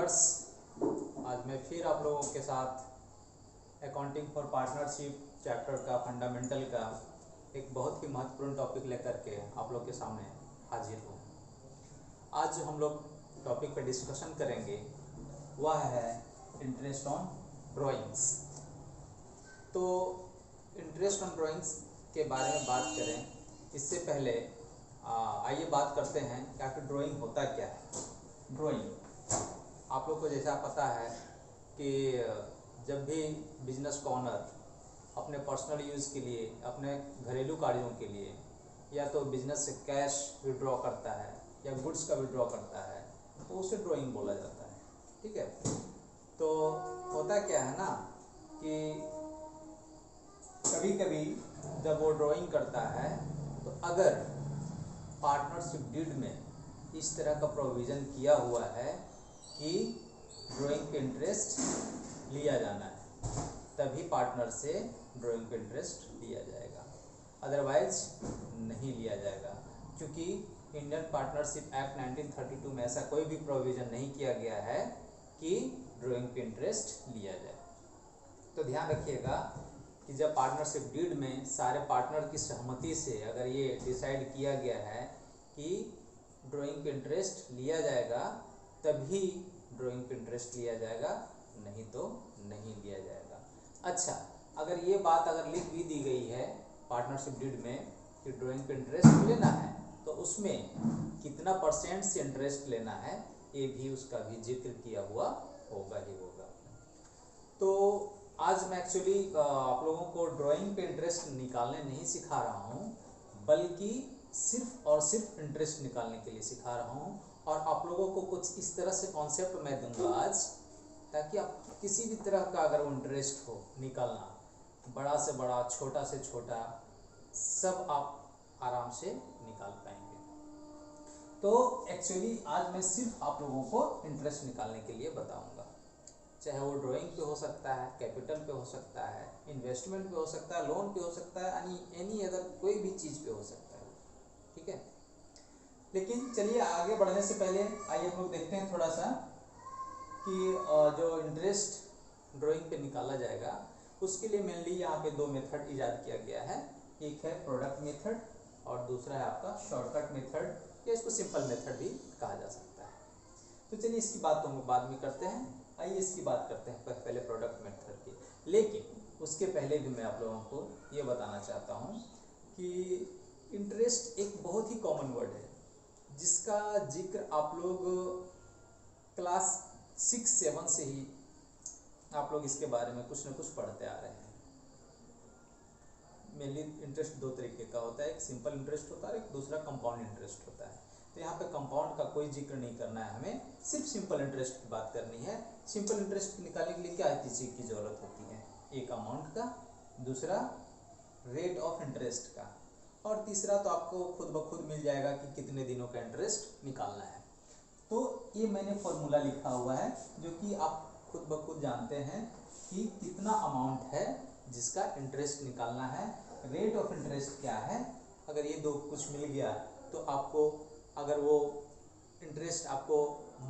Viewers, आज मैं फिर आप लोगों के साथ अकाउंटिंग फॉर पार्टनरशिप चैप्टर का फंडामेंटल का एक बहुत ही महत्वपूर्ण टॉपिक लेकर के आप लोग के सामने हाजिर हूँ। आज जो हम लोग टॉपिक पर डिस्कशन करेंगे वह है इंटरेस्ट ऑन ड्राइंग्स। तो इंटरेस्ट ऑन ड्राइंग्स के बारे में बात करें इससे पहले आइए बात करते हैं कि आखिर ड्राइंग होता क्या है। ड्राइंग आप लोग को जैसा पता है कि जब भी बिजनेस का ऑनर अपने पर्सनल यूज़ के लिए, अपने घरेलू कार्यों के लिए या तो बिजनेस से कैश विड्रॉ करता है या गुड्स का विड्रॉ करता है तो उसे ड्राइंग बोला जाता है। ठीक है, तो होता क्या है ना कि कभी कभी जब वो ड्राइंग करता है तो अगर पार्टनरशिप डीड में इस तरह का प्रोविज़न किया हुआ है कि ड्राइंग पे इंटरेस्ट लिया जाना है, तभी पार्टनर से ड्राइंग पे इंटरेस्ट लिया जाएगा, अदरवाइज नहीं लिया जाएगा। क्योंकि इंडियन पार्टनरशिप एक्ट 1932 में ऐसा कोई भी प्रोविज़न नहीं किया गया है कि ड्राइंग पे इंटरेस्ट लिया जाए। तो ध्यान रखिएगा कि जब पार्टनरशिप डीड में सारे पार्टनर की सहमति से अगर ये डिसाइड किया गया है कि ड्राइंग पे इंटरेस्ट लिया जाएगा तभी ड्राइंग पे इंटरेस्ट लिया जाएगा, नहीं तो नहीं लिया जाएगा। अच्छा, अगर ये बात अगर लिख भी दी गई है पार्टनरशिप डीड में कि ड्राइंग पे इंटरेस्ट लेना है तो उसमें कितना परसेंट से इंटरेस्ट लेना है ये भी उसका भी जिक्र किया हुआ होगा ही होगा। तो आज मैं एक्चुअली आप लोगों को ड्राइंग पे इंटरेस्ट निकालने नहीं सिखा रहा हूँ, बल्कि सिर्फ और सिर्फ इंटरेस्ट निकालने के लिए सिखा रहा हूँ। और आप लोगों को कुछ इस तरह से कॉन्सेप्ट मैं दूंगा आज, ताकि आप किसी भी तरह का अगर वो इंटरेस्ट हो निकालना, बड़ा से बड़ा, छोटा से छोटा, सब आप आराम से निकाल पाएंगे। तो एक्चुअली आज मैं सिर्फ आप लोगों को इंटरेस्ट निकालने के लिए बताऊंगा, चाहे वो ड्राइंग पे हो सकता है, कैपिटल पे हो सकता है, इन्वेस्टमेंट पे हो सकता है, लोन पे हो सकता है, एनी अदर कोई भी चीज़ पे हो सकता है। ठीक है, लेकिन चलिए आगे बढ़ने से पहले आइए हम लोग देखते हैं थोड़ा सा कि जो इंटरेस्ट ड्राइंग पे निकाला जाएगा उसके लिए मेनली यहाँ पे दो मेथड इजाद किया गया है। एक है प्रोडक्ट मेथड और दूसरा है आपका शॉर्टकट मेथड, या इसको सिंपल मेथड भी कहा जा सकता है। तो चलिए इसकी बात तो हम बाद में करते हैं, आइए इसकी बात करते हैं पहले प्रोडक्ट मेथड की। लेकिन उसके पहले भी मैं आप लोगों को ये बताना चाहता हूँ कि इंटरेस्ट एक बहुत ही कॉमन वर्ड है जिसका जिक्र आप लोग क्लास 6-7 से ही आप लोग इसके बारे में कुछ न कुछ पढ़ते आ रहे हैं। मेनली इंटरेस्ट दो तरीके का होता है, एक सिंपल इंटरेस्ट होता है, एक दूसरा कंपाउंड इंटरेस्ट होता है। तो यहाँ पे कंपाउंड का कोई जिक्र नहीं करना है, हमें सिर्फ सिंपल इंटरेस्ट की बात करनी है। सिंपल इंटरेस्ट निकालने के लिए क्या चीज़ की ज़रूरत होती है? एक अमाउंट का, दूसरा रेट ऑफ इंटरेस्ट का, और तीसरा तो आपको खुद ब खुद मिल जाएगा कि कितने दिनों का इंटरेस्ट निकालना है। तो ये मैंने फॉर्मूला लिखा हुआ है जो कि आप खुद ब खुद जानते हैं कि कितना अमाउंट है जिसका इंटरेस्ट निकालना है, रेट ऑफ इंटरेस्ट क्या है। अगर ये दो कुछ मिल गया तो आपको, अगर वो इंटरेस्ट आपको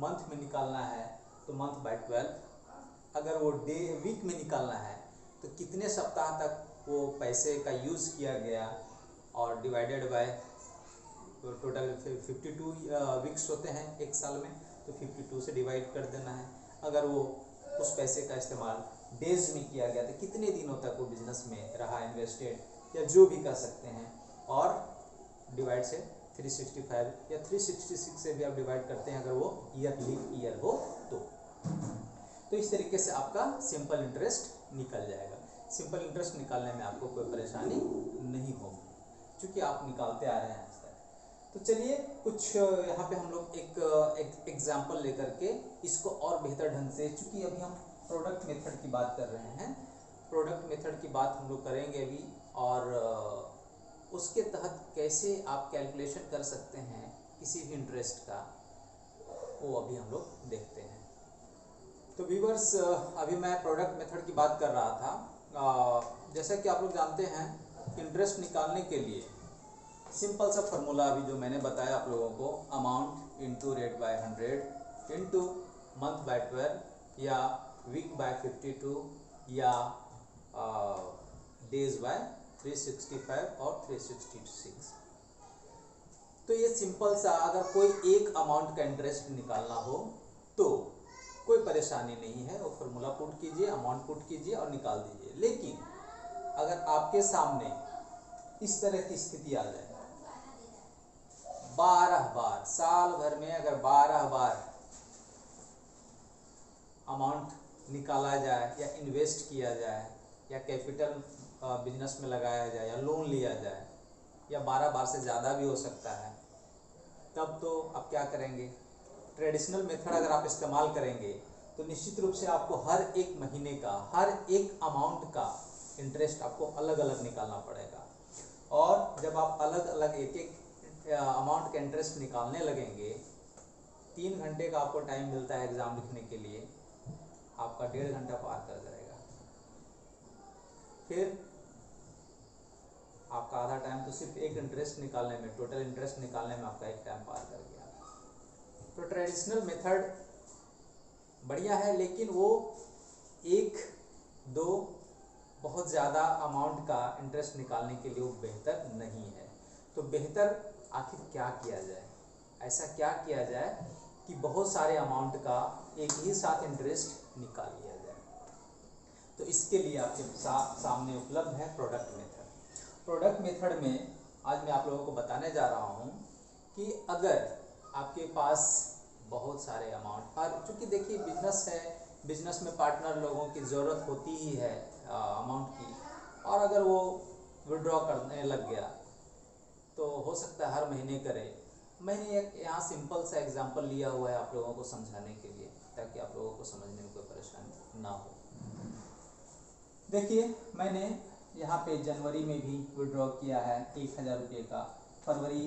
मंथ में निकालना है तो मंथ बाय 12, अगर वो डे वीक में निकालना है तो कितने सप्ताह तक वो पैसे का यूज़ किया गया, और डिवाइडेड बाय टोटल 52 वीक्स होते हैं एक साल में, तो 52 से डिवाइड कर देना है। अगर वो उस पैसे का इस्तेमाल डेज में किया गया तो कितने दिनों तक वो बिजनेस में रहा इन्वेस्टेड, या जो भी कर सकते हैं, और डिवाइड से 365 या 366 से भी आप डिवाइड करते हैं अगर वो ईयर हो तो इस तरीके से आपका सिंपल इंटरेस्ट निकल जाएगा। सिंपल इंटरेस्ट निकालने में आपको कोई परेशानी नहीं होगी क्योंकि आप निकालते आ रहे हैं आज तक। तो चलिए कुछ यहाँ पे हम लोग एक एग्जाम्पल लेकर के इसको और बेहतर ढंग से, चूँकि अभी हम प्रोडक्ट मेथड की बात कर रहे हैं, प्रोडक्ट मेथड की बात हम लोग करेंगे अभी, और उसके तहत कैसे आप कैलकुलेशन कर सकते हैं किसी भी इंटरेस्ट का, वो अभी हम लोग देखते हैं। तो व्यूअर्स, अभी मैं प्रोडक्ट मेथड की बात कर रहा था। जैसा कि आप लोग जानते हैं इंटरेस्ट निकालने के लिए सिंपल सा फार्मूला अभी जो मैंने बताया आप लोगों को, amount into rate by 100 into month by 12 या वीक बाय 52 या डेज बाय 365 और 366। तो ये सिंपल सा, अगर कोई एक अमाउंट का इंटरेस्ट निकालना हो तो कोई परेशानी नहीं है, वो फॉर्मूला पुट कीजिए, अमाउंट पुट कीजिए और निकाल दीजिए। लेकिन अगर आपके सामने इस तरह की स्थिति आ जाए, 12 बार साल भर में अगर 12 बार अमाउंट निकाला जाए या इन्वेस्ट किया जाए या कैपिटल बिजनेस में लगाया जाए या लोन लिया जाए या 12 बार से ज़्यादा भी हो सकता है, तब तो आप क्या करेंगे? ट्रेडिशनल मेथड अगर आप इस्तेमाल करेंगे तो निश्चित रूप से आपको हर एक महीने का हर एक अमाउंट का इंटरेस्ट आपको अलग अलग निकालना पड़ेगा। और जब आप अलग अलग एक एक अमाउंट का इंटरेस्ट निकालने लगेंगे, 3 घंटे का आपको टाइम मिलता है एग्ज़ाम लिखने के लिए, आपका 1.5 घंटा पार कर जाएगा। फिर आपका आधा टाइम तो सिर्फ एक इंटरेस्ट निकालने में, टोटल इंटरेस्ट निकालने में आपका एक टाइम पार कर गया। तो ट्रेडिशनल मेथड बढ़िया है, लेकिन वो एक दो बहुत ज़्यादा अमाउंट का इंटरेस्ट निकालने के लिए वो बेहतर नहीं है। तो बेहतर आखिर क्या किया जाए? ऐसा क्या किया जाए कि बहुत सारे अमाउंट का एक ही साथ इंटरेस्ट निकाल लिया जाए? तो इसके लिए आपके सामने उपलब्ध है प्रोडक्ट मेथड। प्रोडक्ट मेथड में आज मैं आप लोगों को बताने जा रहा हूँ कि अगर आपके पास बहुत सारे अमाउंट, और चूँकि देखिए बिजनेस है, बिजनेस में पार्टनर लोगों की ज़रूरत होती ही है अमाउंट की, और अगर वो विड्रॉ करने लग गया तो हो सकता है हर महीने करे। मैंने एक यहाँ सिंपल सा एग्जांपल लिया हुआ है आप लोगों को समझाने के लिए, ताकि आप लोगों को समझने में कोई परेशानी ना हो। देखिए मैंने यहाँ पे जनवरी में भी विड्रॉ किया है 1000 रुपये का, फरवरी,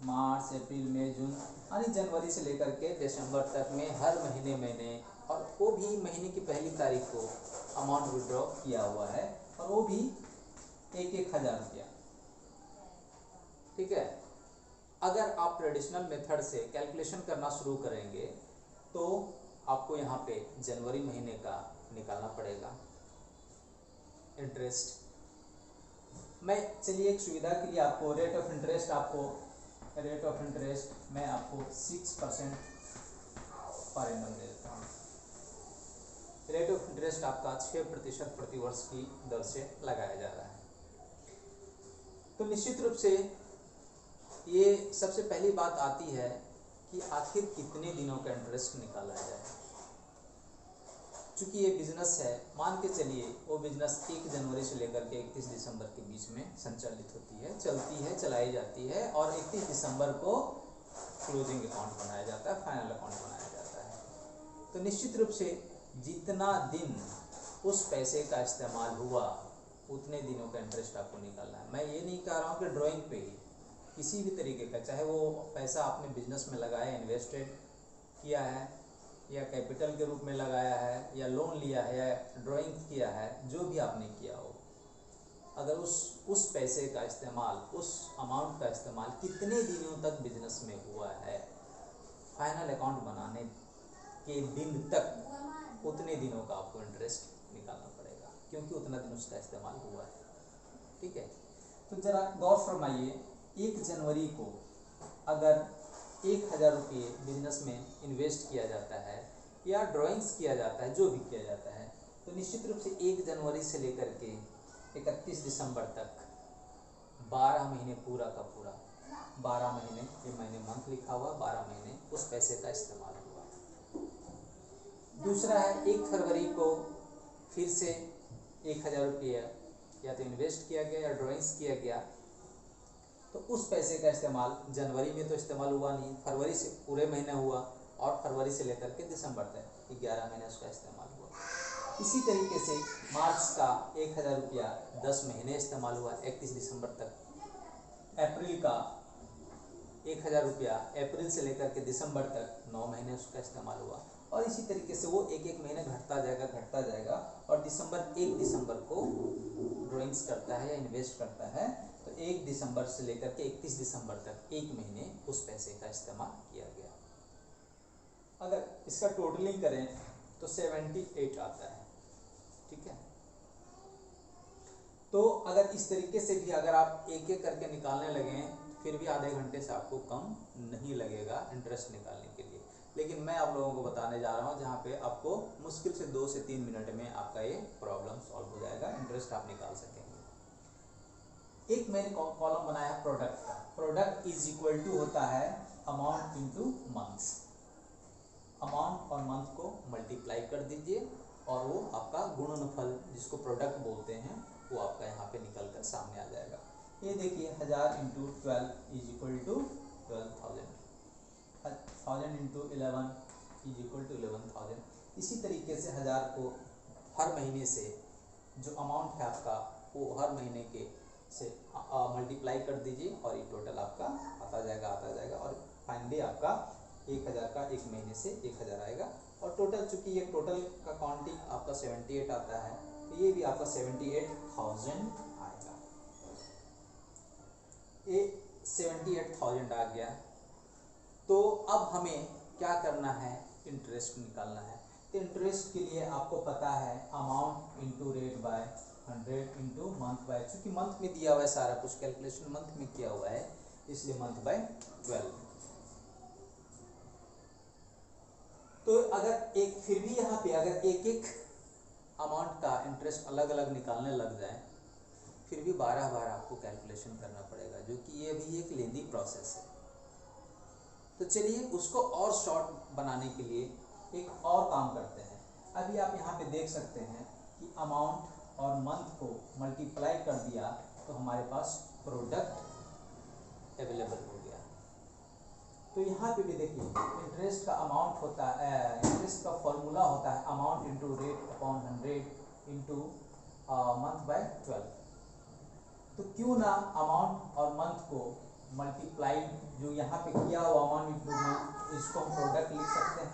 मार्च, अप्रैल, मई, जून, यानी जनवरी से लेकर के दिसंबर तक में हर महीने मैंने, और वो भी महीने की पहली तारीख को अमाउंट विड्रॉ किया हुआ है, और वो भी 1000 रुपया। ठीक है। अगर आप ट्रेडिशनल मेथड से कैलकुलेशन करना शुरू करेंगे तो आपको यहाँ पे जनवरी महीने का निकालना पड़ेगा इंटरेस्ट। मैं चलिए एक सुविधा के लिए आपको रेट ऑफ इंटरेस्ट मैं आपको 6% पर एनम दे देता हूँ। रेट ऑफ इंटरेस्ट आपका 6% प्रतिवर्ष की दर से लगाया जा रहा है। तो निश्चित रूप से ये सबसे पहली बात आती है कि आखिर कितने दिनों का इंटरेस्ट निकाला जाए। चूँकि ये बिजनेस है, मान के चलिए वो बिजनेस 1 जनवरी से लेकर के 31 दिसंबर के बीच में संचालित होती है, चलती है, चलाई जाती है, और 31 दिसंबर को क्लोजिंग अकाउंट बनाया जाता है, फाइनल अकाउंट बनाया जाता है। तो निश्चित रूप से जितना दिन उस पैसे का इस्तेमाल हुआ उतने दिनों का इंटरेस्ट आपको निकालना है। मैं ये नहीं कह रहा हूँ कि ड्राइंग पे ही, किसी भी तरीके का, चाहे वो पैसा आपने बिजनेस में लगाया, इन्वेस्टेड किया है, या कैपिटल के रूप में लगाया है, या लोन लिया है, या ड्राइंग किया है, जो भी आपने किया हो, अगर उस पैसे का इस्तेमाल, उस अमाउंट का इस्तेमाल कितने दिनों तक बिजनेस में हुआ है, फाइनल अकाउंट बनाने के दिन तक, उतने दिनों का आपको इंटरेस्ट निकालना पड़ेगा, क्योंकि उतना दिन उसका इस्तेमाल हुआ है। ठीक है। तो ज़रा गौर फरमाइए, 1 जनवरी को अगर 1000 रुपये बिजनेस में इन्वेस्ट किया जाता है या ड्राइंग्स किया जाता है, जो भी किया जाता है, तो निश्चित रूप से 1 जनवरी से लेकर के 31 दिसंबर तक 12 महीने पूरा का पूरा, 12 महीने, ये मैंने मंथ लिखा हुआ, 12 महीने उस पैसे का इस्तेमाल हुआ। दूसरा है 1 फरवरी को फिर से 1000 रुपये या तो इन्वेस्ट किया गया या ड्राइंग्स किया गया, तो उस पैसे का इस्तेमाल जनवरी में तो इस्तेमाल हुआ नहीं, फरवरी से पूरे महीने हुआ, और फरवरी से लेकर के दिसंबर तक 11 महीने उसका इस्तेमाल हुआ। इसी तरीके से मार्च का 1000 रुपया 10 महीने इस्तेमाल हुआ, 31 दिसंबर तक। अप्रैल का 1000 रुपया अप्रैल से लेकर के दिसंबर तक 9 महीने उसका इस्तेमाल हुआ, और इसी तरीके से वो एक एक महीने घटता जाएगा, और 1 दिसंबर को ड्राइंग्स करता है या इन्वेस्ट करता है, तो 1 दिसंबर से लेकर के 31 दिसंबर तक 1 महीने उस पैसे का इस्तेमाल किया गया। अगर इसका टोटलिंग करें तो 78 आता है, ठीक है। तो अगर इस तरीके से भी अगर आप एक एक करके निकालने लगें फिर भी आधे घंटे से आपको कम नहीं लगेगा इंटरेस्ट निकालने के लिए। लेकिन मैं आप लोगों को बताने जा रहा हूँ जहाँ पे आपको मुश्किल से 2 से 3 मिनट में आपका ये प्रॉब्लम सॉल्व हो जाएगा, इंटरेस्ट आप निकाल सकेंगे। एक मैंने कॉलम बनाया प्रोडक्ट का। प्रोडक्ट इज इक्वल टू होता है अमाउंट इंटू मंथ्स। अमाउंट और मंथ को मल्टीप्लाई कर दीजिए और वो आपका गुणनफल जिसको प्रोडक्ट बोलते हैं वो आपका यहाँ पे निकल कर सामने आ जाएगा। ये देखिए 1000 into 12 is equal to 12,000, 1000 into 11 is equal to 11,000। इसी तरीके से 1000 को हर महीने से जो अमाउंट है आपका वो हर महीने के से मल्टीप्लाई कर दीजिए और ये टोटल आपका आता जाएगा और फाइनली आपका 1000 का एक महीने से 1000 आएगा। और टोटल चूंकि ये टोटल का काउंटिंग आपका 78 आता है तो ये भी आपका 78,000 आएगा। ये 78,000 आ गया। तो अब हमें क्या करना है, इंटरेस्ट निकालना है। तो इंटरेस्ट के लिए आपको पता है amount into rate by 100 into month by, चूँकि मंथ में दिया हुआ है सारा कुछ कैलकुलेशन मंथ में किया हुआ है इसलिए मंथ बाय 12। तो अगर एक फिर भी यहाँ पे अगर एक एक अमाउंट का इंटरेस्ट अलग अलग निकालने लग जाए फिर भी 12 बार आपको कैलकुलेशन करना पड़ेगा, जो कि ये भी एक लेंदी प्रोसेस है। तो चलिए उसको और शॉर्ट बनाने के लिए एक और काम करते हैं। अभी आप यहाँ पे देख सकते हैं कि अमाउंट और मंथ को मल्टीप्लाई कर दिया तो हमारे पास प्रोडक्ट अवेलेबल हो गया। तो यहाँ पे भी देखिए इंटरेस्ट का अमाउंट होता है, इंटरेस्ट का फॉर्मूला होता है amount into rate upon 100 into month by 12। तो क्यों ना अमाउंट और मंथ को मल्टीप्लाई जो यहाँ पे किया हुआ अमाउंट इंटू मंथ इसको हम प्रोडक्ट लिख सकते हैं।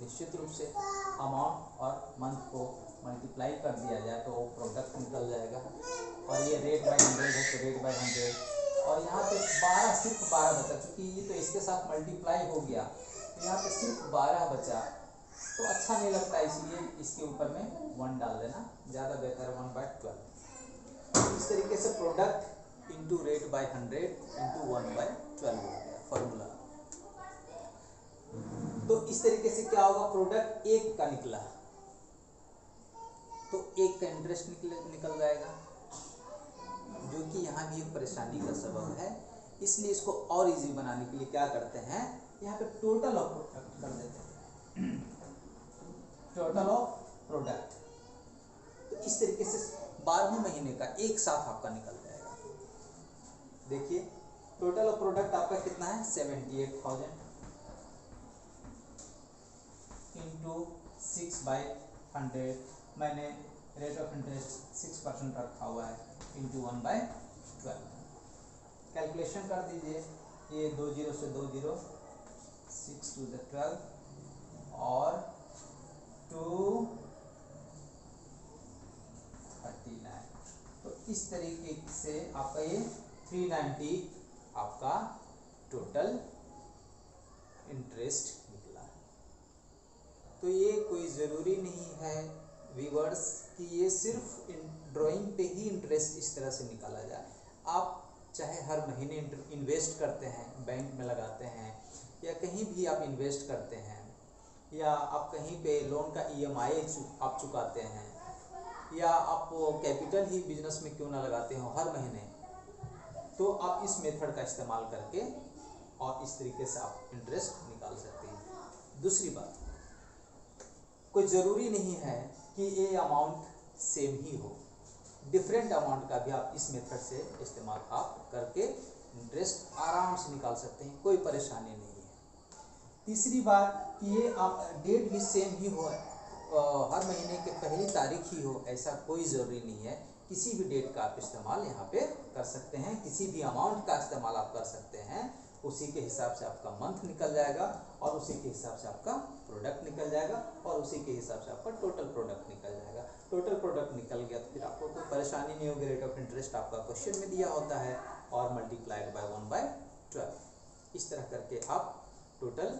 निश्चित रूप से अमाउंट और मंथ को मल्टीप्लाई कर दिया जाए तो वो प्रोडक्ट निकल जाएगा। और ये रेट बाय 100 है तो रेट बाय 100 और यहाँ पे 12 सिर्फ 12 बचा, चूँकि ये तो इसके साथ मल्टीप्लाई हो गया तो यहाँ पे सिर्फ 12 बचा तो अच्छा नहीं लगता, इसलिए इसके ऊपर में 1 डाल देना ज़्यादा बेहतर है 1/12। इस तरीके से product into rate by 100 into 1/12 हो गया फॉर्मूला। तो इस तरीके से क्या होगा, प्रोडक्ट एक का निकला तो एक का इंटरेस्ट निकल जाएगा, जो कि यहाँ भी एक परेशानी का सबब है। इसलिए इसको और इजी बनाने के लिए क्या करते हैं, यहाँ पे टोटल ऑफ प्रोडक्ट कर देते हैं, टोटल ऑफ प्रोडक्ट। तो इस तरीके से 12 महीने का एक साथ आपका निकल जाएगा। देखिए टोटल ऑफ प्रोडक्ट आपका कितना है 78,000 इंटू 6/100। मैंने रेट ऑफ इंटरेस्ट 6% रखा हुआ है इंटू 1/12। कैलकुलेशन कर दीजिए, ये 2 0 से 2 0, 6 2 12 और 2 39। तो इस तरीके से आपका ये 390 आपका टोटल इंटरेस्ट निकला। तो ये कोई ज़रूरी नहीं है व्यूअर्स कि ये सिर्फ ड्राइंग पे ही इंटरेस्ट इस तरह से निकाला जाए। आप चाहे हर महीने इन्वेस्ट करते हैं, बैंक में लगाते हैं या कहीं भी आप इन्वेस्ट करते हैं या आप कहीं पे लोन का EMI आप चुकाते हैं या आप कैपिटल ही बिजनेस में क्यों ना लगाते हो हर महीने, तो आप इस मेथड का इस्तेमाल करके और इस तरीके से आप इंटरेस्ट निकाल सकते हैं। दूसरी बात, कोई ज़रूरी नहीं है कि ये अमाउंट सेम ही हो, डिफरेंट अमाउंट का भी आप इस मेथड से इस्तेमाल आप करके इंटरेस्ट आराम से निकाल सकते हैं, कोई परेशानी नहीं है। तीसरी बात कि ये आप डेट भी सेम ही हो, हर महीने के पहली तारीख ही हो, ऐसा कोई ज़रूरी नहीं है। किसी भी डेट का आप इस्तेमाल यहाँ पे कर सकते हैं, किसी भी अमाउंट का इस्तेमाल आप कर सकते हैं, उसी के हिसाब से आपका मंथ निकल जाएगा और उसी के हिसाब से आपका प्रोडक्ट निकल जाएगा और उसी के हिसाब से आपका टोटल प्रोडक्ट निकल जाएगा। टोटल प्रोडक्ट निकल गया तो फिर आपको कोई परेशानी नहीं होगी। रेट ऑफ इंटरेस्ट आपका क्वेश्चन में दिया होता है और मल्टीप्लाइड बाय 1/12। इस तरह करके आप टोटल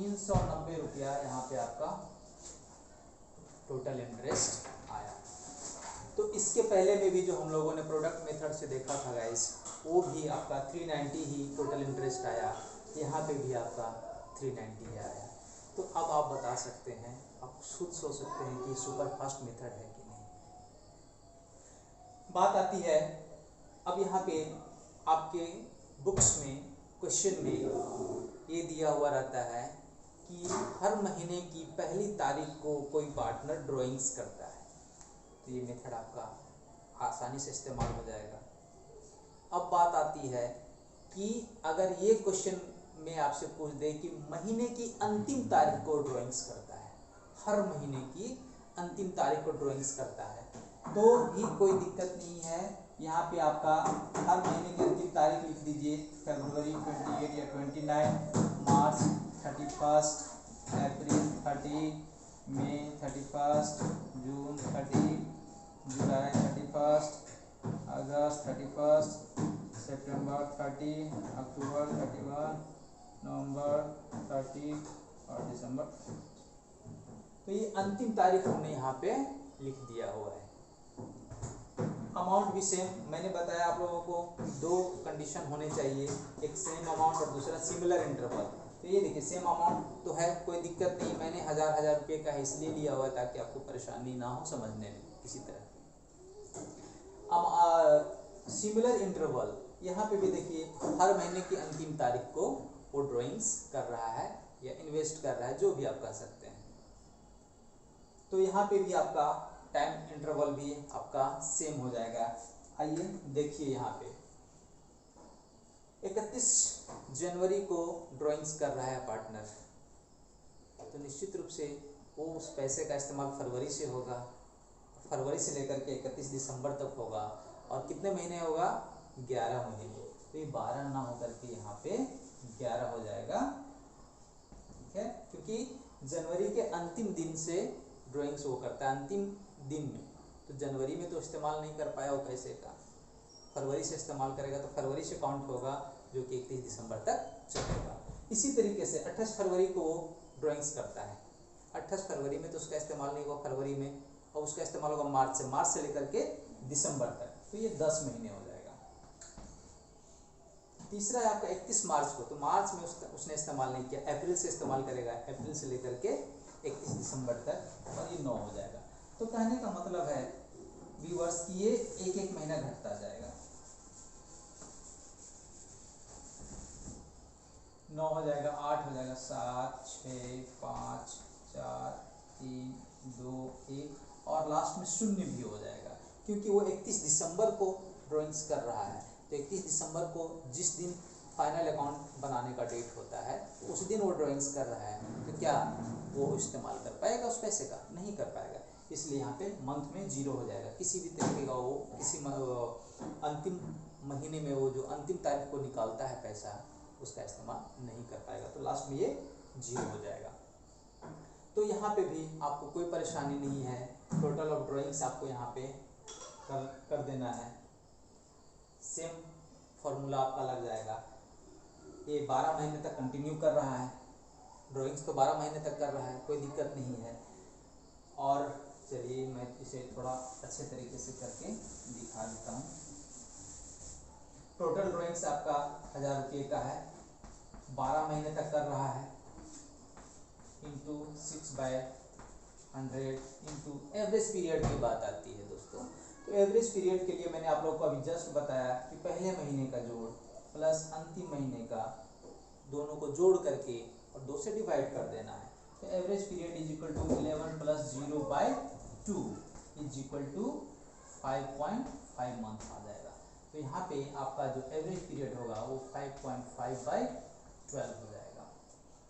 390 रुपया यहाँ पे आपका टोटल इंटरेस्ट आया। तो इसके पहले में भी जो हम लोगों ने प्रोडक्ट मेथड से देखा था गाइस, वो भी आपका 390 ही टोटल इंटरेस्ट आया, यहाँ पे भी आपका 390 आया। तो अब आप बता सकते हैं, आप खुद सोच सकते हैं कि सुपर फास्ट मेथड है कि नहीं। बात आती है अब यहाँ पे आपके बुक्स में क्वेश्चन में ये दिया हुआ रहता है कि हर महीने की पहली तारीख को कोई पार्टनर ड्राइंग्स करता है, तो ये मेथड आपका आसानी से इस्तेमाल हो जाएगा। अब बात आती है कि अगर ये क्वेश्चन में आपसे पूछ दे कि महीने की अंतिम तारीख को ड्राइंग्स करता है, हर महीने की अंतिम तारीख को ड्राइंग्स करता है, तो भी कोई दिक्कत नहीं है। यहाँ पे आपका हर महीने की अंतिम तारीख लिख दीजिए, फरवरी 28 या 29, मार्च 31, अप्रैल 30, मई 31, जून 30, जुलाई 31, अगस्त 31, सितंबर 30, अक्टूबर 31, नवंबर 30 और दिसंबर। तो ये अंतिम तारीख हमने यहाँ पे लिख दिया हुआ है। अमाउंट भी सेम, मैंने बताया आप लोगों को दो कंडीशन होने चाहिए, एक सेम अमाउंट और दूसरा सिमिलर इंटरवल। तो ये देखिए सेम अमाउंट तो है, कोई दिक्कत नहीं, मैंने हजार रुपये का इसलिए लिया हुआ है ताकि आपको परेशानी ना हो समझने में किसी तरह। अब सिमिलर इंटरवल, यहाँ पे भी देखिए हर महीने की अंतिम तारीख को वो ड्राइंग्स कर रहा है या इन्वेस्ट कर रहा है, जो भी आप कह सकते हैं। तो यहाँ पे भी आपका टाइम इंटरवल भी आपका सेम हो जाएगा। आइए देखिए यहाँ पे 31 जनवरी को ड्राइंग्स कर रहा है पार्टनर, तो निश्चित रूप से वो उस पैसे का इस्तेमाल फरवरी से होगा, फरवरी से लेकर के 31 दिसंबर तक होगा, और कितने महीने होगा, 11 महीने। तो ये 12 ना होकर के यहाँ पे 11 हो जाएगा, ठीक है, क्योंकि जनवरी के अंतिम दिन से ड्राइंग्स वो करता है, अंतिम दिन में। तो जनवरी में तो इस्तेमाल नहीं कर पाया वो पैसे का, फरवरी से इस्तेमाल करेगा तो फरवरी से काउंट होगा, जो कि 31 दिसंबर तक चलेगा। इसी तरीके से 28 फरवरी को वो ड्राइंग्स करता है, 28 फरवरी में तो उसका इस्तेमाल नहीं होगा फरवरी में, और उसका इस्तेमाल होगा मार्च से लेकर के दिसंबर तक, तो ये 10 महीने हो जाएगा। तीसरा है आपका 31 मार्च को, तो मार्च में उसने इस्तेमाल नहीं किया, अप्रैल से इस्तेमाल करेगा, अप्रैल से लेकर के 31 दिसंबर तक, और ये 9 हो जाएगा। तो कहने का मतलब है व्यूअर्स कि ये एक एक महीना घटता जाएगा, 9 हो जाएगा, 8 हो जाएगा, 7, 6, 5, 4, 3, 2, 1 और लास्ट में 0 भी हो जाएगा, क्योंकि वो 31 दिसंबर को ड्राइंग्स कर रहा है। तो 31 दिसंबर को जिस दिन फाइनल अकाउंट बनाने का डेट होता है उस दिन वो ड्राइंग्स कर रहा है, तो क्या वो इस्तेमाल कर पाएगा उस पैसे का? नहीं कर पाएगा, इसलिए यहाँ पे मंथ में 0 हो जाएगा। किसी भी तरीके का वो किसी अंतिम महीने में वो जो अंतिम तारीख को निकालता है पैसा, उसका इस्तेमाल नहीं कर पाएगा, तो लास्ट में ये 0 हो जाएगा। तो यहाँ पे भी आपको कोई परेशानी नहीं है, टोटल ऑफ ड्राइंग्स आपको यहाँ पे कर देना है, सेम फॉर्मूला आपका लग जाएगा। ये 12 महीने तक कंटिन्यू कर रहा है, ड्राइंग्स तो 12 महीने तक कर रहा है, कोई दिक्कत नहीं है। और चलिए मैं इसे थोड़ा अच्छे तरीके से करके दिखा देता हूँ। टोटल ड्राइंग्स आपका 1000 रुपये का है, 12 महीने तक कर रहा है, इंटू 6/100 इंटू एवरेज पीरियड की बात आती है दोस्तों। तो एवरेज पीरियड के लिए मैंने आप लोगों को अभी जस्ट बताया कि पहले महीने का जोड़ प्लस अंतिम महीने का, दोनों को जोड़ करके और 2 से डिवाइड कर देना है। तो average period is equal to 11 + 0/2 is equal to 5.5 month आ जाएगा। तो यहाँ पे आपका जो एवरेज पीरियड होगा वो 5.5/12 हो जाएगा।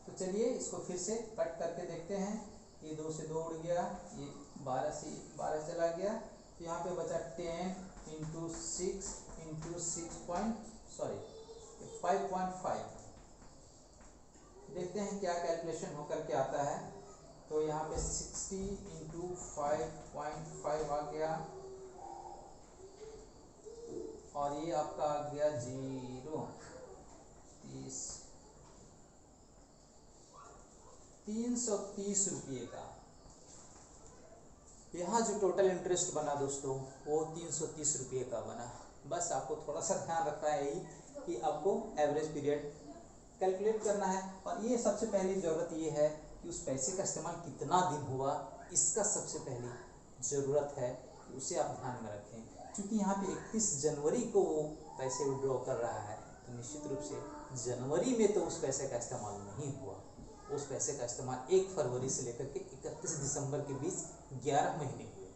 तो चलिए इसको फिर से कट करके देखते हैं। ये 2 से 2 उड़ गया, ये 12 से 12 चला गया, तो यहाँ पे बचा 10 × 6 × 5.5। देखते हैं क्या कैलकुलेशन होकर के आता है। तो यहाँ पे 60 × 5.5 आ गया, और ये आपका आ गया 0, 30, 330 रुपये का। यहाँ जो टोटल इंटरेस्ट बना दोस्तों वो 330 रुपये का बना। बस आपको थोड़ा सा ध्यान रखना है यही कि आपको एवरेज पीरियड कैलकुलेट करना है। और ये सबसे पहली ज़रूरत ये है कि उस पैसे का इस्तेमाल कितना दिन हुआ, इसका सबसे पहली ज़रूरत है कि उसे आप ध्यान में रखें। क्योंकि यहाँ पे 31 जनवरी को वो पैसे विड्रॉ कर रहा है, तो निश्चित रूप से जनवरी में तो उस पैसे का इस्तेमाल नहीं हुआ। उस पैसे का इस्तेमाल 1 फरवरी से लेकर के 31 दिसंबर के बीच 11 महीने हुए,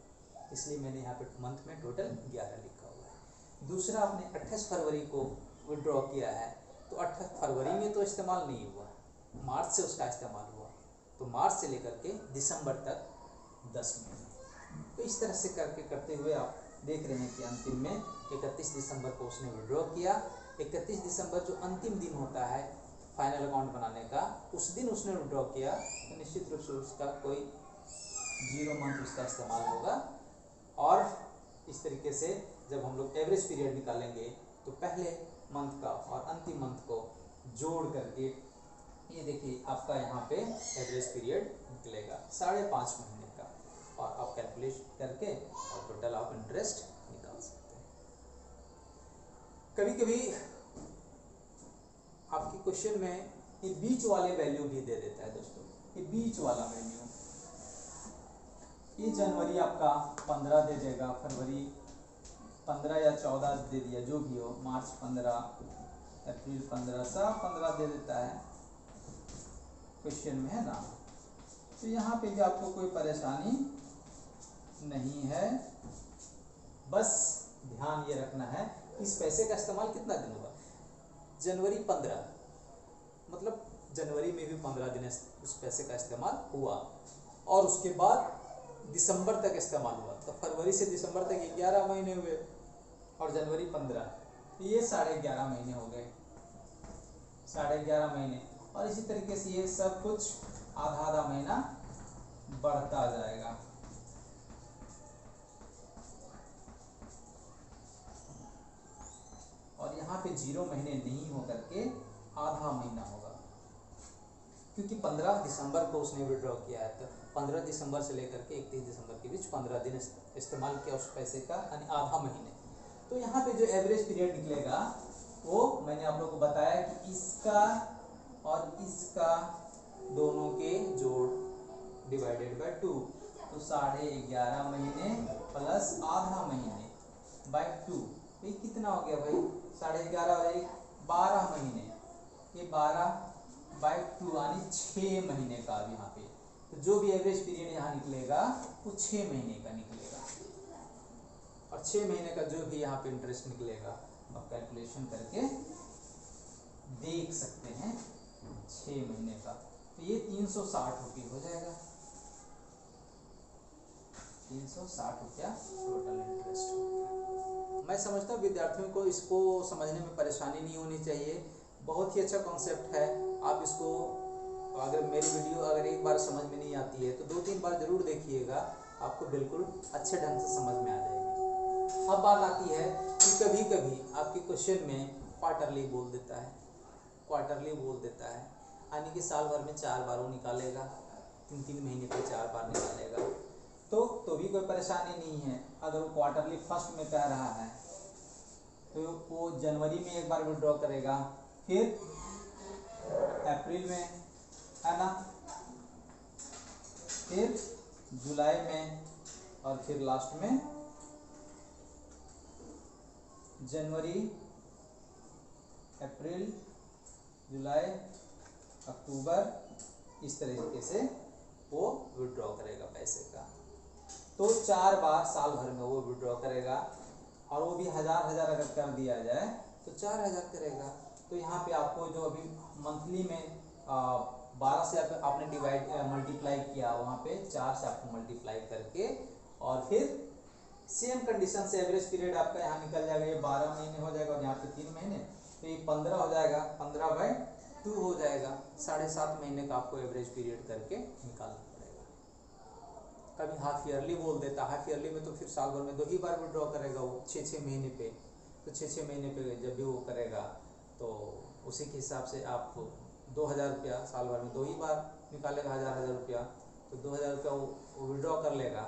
इसलिए मैंने यहाँ पे मंथ में टोटल 11 लिखा हुआ है। दूसरा, आपने 28 फरवरी को विड्रॉ किया है, तो 28 फरवरी में तो इस्तेमाल नहीं हुआ, मार्च से उसका इस्तेमाल हुआ, तो मार्च से लेकर के दिसंबर तक 10 महीने। तो इस तरह से करते हुए आप देख रहे हैं कि अंतिम में 31 दिसंबर को उसने विड्रॉ किया। 31 दिसंबर जो अंतिम दिन होता है फाइनल अकाउंट बनाने का, उस दिन उसने विड्रॉ किया, तो निश्चित रूप से उसका कोई 0 मंथ उसका इस्तेमाल होगा। और इस तरीके से जब हम लोग एवरेज पीरियड निकालेंगे तो पहले मंथ का और अंतिम मंथ को जोड़ करके ये देखिए आपका यहाँ पे एवरेज पीरियड निकलेगा 5.5 महीने का, और आप कैलकुलेट करके और टोटल आप इंटरेस्ट निकाल सकते हैं। कभी कभी आपके क्वेश्चन में ये बीच वाले वैल्यू भी दे देता है दोस्तों, ये बीच वाला वैल्यू, ये जनवरी आपका 15 दे देगा, फरवरी 15 या 14 दे दिया, जो भी हो, मार्च 15, अप्रैल 15, सब 15 दे देता है क्वेश्चन में, है ना। तो यहाँ पे भी आपको कोई परेशानी नहीं है, बस ध्यान ये रखना है इस पैसे का इस्तेमाल कितना दिन हुआ। जनवरी 15 मतलब जनवरी में भी 15 दिन उस पैसे का इस्तेमाल हुआ, और उसके बाद दिसंबर तक इस्तेमाल हुआ, तो फरवरी से दिसंबर तक 11 महीने हुए, और जनवरी 15, तो ये 11.5 महीने हो गए, 11.5 महीने। और इसी तरीके से ये सब कुछ आधा महीना बढ़ता जाएगा। और यहाँ पे 0 महीने नहीं हो करके आधा महीना होगा, क्योंकि 15 दिसंबर को उसने विड्रॉ किया है, तो 15 दिसंबर से लेकर के 31 दिसंबर के बीच 15 दिन इस्तेमाल किया उस पैसे का, यानी आधा महीने। तो यहाँ पे जो एवरेज पीरियड निकलेगा वो मैंने आप लोग को बताया कि इसका और इसका दोनों के जोड़ डिवाइडेड बाय 2, तो 11.5 महीने प्लस आधा महीने बाय 2, ये कितना हो गया भाई, 11.5 और 12 महीने, ये 12 बाय 2 यानी 6 महीने का। अब यहाँ पे तो जो भी एवरेज पीरियड यहाँ निकलेगा वो 6 महीने का निकलेगा, और 6 महीने का जो भी यहाँ पे इंटरेस्ट निकलेगा आप कैलकुलेशन करके देख सकते हैं 6 महीने का, तो ये 360 रुपये हो जाएगा, 360 रुपया टोटल इंटरेस्ट हो गया। मैं समझता हूँ विद्यार्थियों को इसको समझने में परेशानी नहीं होनी चाहिए, बहुत ही अच्छा कॉन्सेप्ट है। आप इसको अगर मेरी वीडियो अगर एक बार समझ में नहीं आती है तो 2-3 बार ज़रूर देखिएगा, आपको बिल्कुल अच्छे ढंग से समझ में आ जाएगी। अब बात आती है कि कभी कभी आपके क्वेश्चन में क्वार्टरली बोल देता है, क्वार्टरली बोल देता है, यानी कि साल भर में 4 बार वो निकालेगा, 3-3 महीने पे 4 बार निकालेगा, तो भी कोई परेशानी नहीं है। अगर वो क्वार्टरली फर्स्ट में कह रहा है तो वो जनवरी में एक बार विड्रॉ करेगा, फिर अप्रैल में, है ना, फिर जुलाई में, और फिर लास्ट में जनवरी, अप्रैल, जुलाई, अक्टूबर, इस तरीके से वो विड्रॉ करेगा पैसे का। तो 4 बार साल भर में वो विड्रॉ करेगा, और वो भी 1000 अगर कर दिया जाए तो 4000 करेगा। तो यहाँ पे आपको जो अभी मंथली में 12 से आपने मल्टीप्लाई किया, वहाँ पे 4 से आपको मल्टीप्लाई करके, और फिर सेम कंडीशन से एवरेज पीरियड आपका यहाँ निकल जाएगा, ये 12 महीने हो जाएगा, और यहाँ पे 3 महीने, तो ये 15 हो जाएगा, 15/2 हो जाएगा, 7.5 महीने का आपको एवरेज पीरियड करके निकालना पड़ेगा। कभी हाफ ईयरली बोल देता, हाफ ईयरली में तो फिर साल भर में 2 ही बार विड्रॉ करेगा वो 6-6 महीने पे, तो 6-6 महीने पे जब भी वो करेगा तो उसी के हिसाब से आप 2000 रुपया साल भर में 2 ही बार निकालेगा 1000 रुपया, तो 2000 रुपया वो विड्रॉ कर लेगा।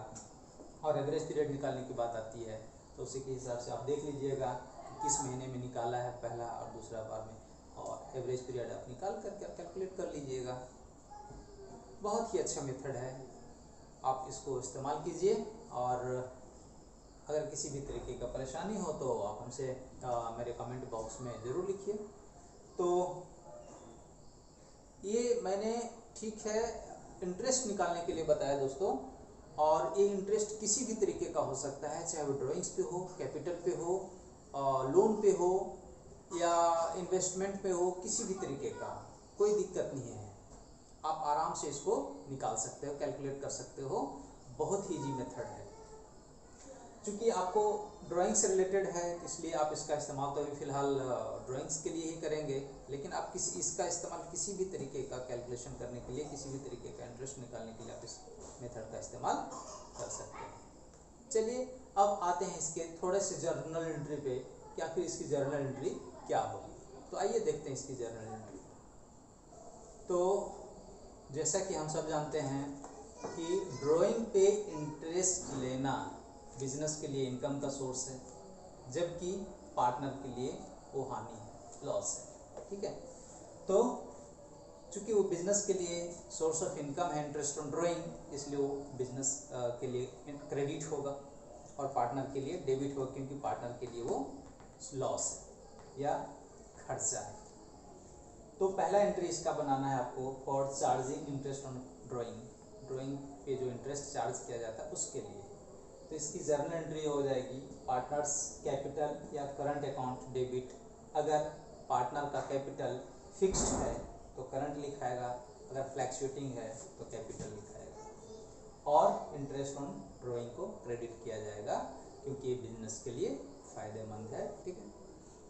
और एवरेज पीरियड निकालने की बात आती है तो उसी के हिसाब से आप देख लीजिएगा कि किस महीने में निकाला है पहला और दूसरा बार में, और एवरेज पीरियड आप निकाल करके आप कैलकुलेट कर लीजिएगा। बहुत ही अच्छा मेथड है, आप इसको इस्तेमाल कीजिए। और अगर किसी भी तरीके का परेशानी हो तो आप हमसे मेरे कमेंट बॉक्स में ज़रूर लिखिए। तो ये मैंने ठीक है इंटरेस्ट निकालने के लिए बताया दोस्तों, और ये इंटरेस्ट किसी भी तरीके का हो सकता है, चाहे वो ड्राइंग्स पे हो, कैपिटल पे हो, लोन पे हो या इन्वेस्टमेंट पे हो, किसी भी तरीके का कोई दिक्कत नहीं है। आप आराम से इसको निकाल सकते हो, कैलकुलेट कर सकते हो। बहुत ही इजी मेथड है। चूँकि आपको ड्राइंग से रिलेटेड है इसलिए आप इसका इस्तेमाल तो अभी फ़िलहाल ड्राइंग्स के लिए ही करेंगे, लेकिन आप इसका इस्तेमाल किसी भी तरीके का कैलकुलेशन करने के लिए, किसी भी तरीके का इंटरेस्ट निकालने के लिए आप इस मेथड का इस्तेमाल कर सकते हैं। चलिए अब आते हैं इसके थोड़े से जर्नल एंट्री पे, कि आखिर इसकी जर्नल एंट्री क्या होगी। तो आइए देखते हैं इसकी जर्नल एंट्री। तो जैसा कि हम सब जानते हैं कि ड्राइंग पे इंटरेस्ट लेना बिजनेस के लिए इनकम का सोर्स है, जबकि पार्टनर के लिए वो हानि है, लॉस है। ठीक है, तो चूँकि वो बिजनेस के लिए सोर्स ऑफ इनकम है इंटरेस्ट ऑन ड्राइंग, इसलिए वो बिजनेस के लिए क्रेडिट होगा और पार्टनर के लिए डेबिट होगा, क्योंकि पार्टनर के लिए वो लॉस है या खर्चा है। तो पहला एंट्री इसका बनाना है आपको for charging interest on drawing, drawing पे जो इंटरेस्ट चार्ज किया जाता है उसके लिए। तो इसकी जर्नल एंट्री हो जाएगी पार्टनर्स कैपिटल या करंट अकाउंट डेबिट। अगर पार्टनर का कैपिटल फिक्स्ड है तो करंट लिखाएगा, अगर फ्लैक्चुएटिंग है तो कैपिटल लिखाएगा, और इंटरेस्ट ऑन ड्राइंग को क्रेडिट किया जाएगा क्योंकि ये बिजनेस के लिए फ़ायदेमंद है। ठीक है,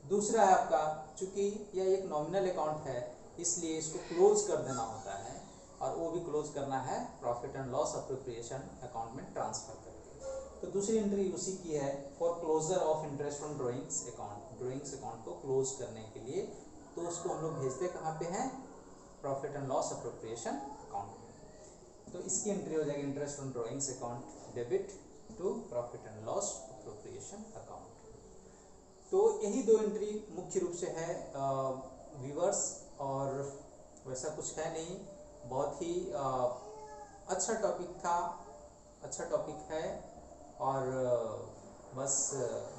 दूसरा है आपका, चूँकि यह एक नॉमिनल अकाउंट है इसलिए इसको क्लोज कर देना होता है, और वो भी क्लोज करना है profit and loss appropriation account में ट्रांसफ़र करके। तो दूसरी एंट्री उसी की है for closure of interest on drawings account, drawings account को क्लोज करने के लिए। तो उसको हम लोग भेजते कहाँ पे हैं, profit and loss appropriation account में। तो इसकी एंट्री हो जाएगी interest on drawings account debit to profit and loss appropriation account. तो यही दो एंट्री मुख्य रूप से है व्यूअर्स, और वैसा कुछ है नहीं। बहुत ही अच्छा टॉपिक था, अच्छा टॉपिक है, और बस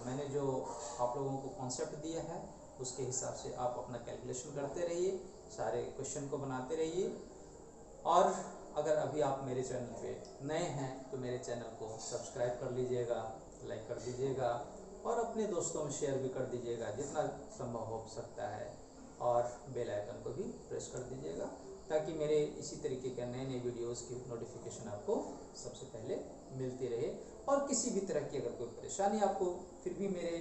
मैंने जो आप लोगों को कॉन्सेप्ट दिया है उसके हिसाब से आप अपना कैलकुलेशन करते रहिए, सारे क्वेश्चन को बनाते रहिए। और अगर अभी आप मेरे चैनल पे नए हैं तो मेरे चैनल को सब्सक्राइब कर लीजिएगा, लाइक कर दीजिएगा, और अपने दोस्तों में शेयर भी कर दीजिएगा जितना संभव हो सकता है, और बेल आइकन को भी प्रेस कर दीजिएगा ताकि मेरे इसी तरीके के नए नए वीडियोस की नोटिफिकेशन आपको सबसे पहले मिलती रहे। और किसी भी तरह की अगर कोई परेशानी आपको फिर भी मेरे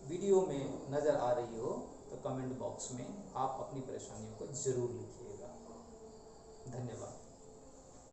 वीडियो में नज़र आ रही हो तो कमेंट बॉक्स में आप अपनी परेशानियों को ज़रूर लिखिएगा। धन्यवाद।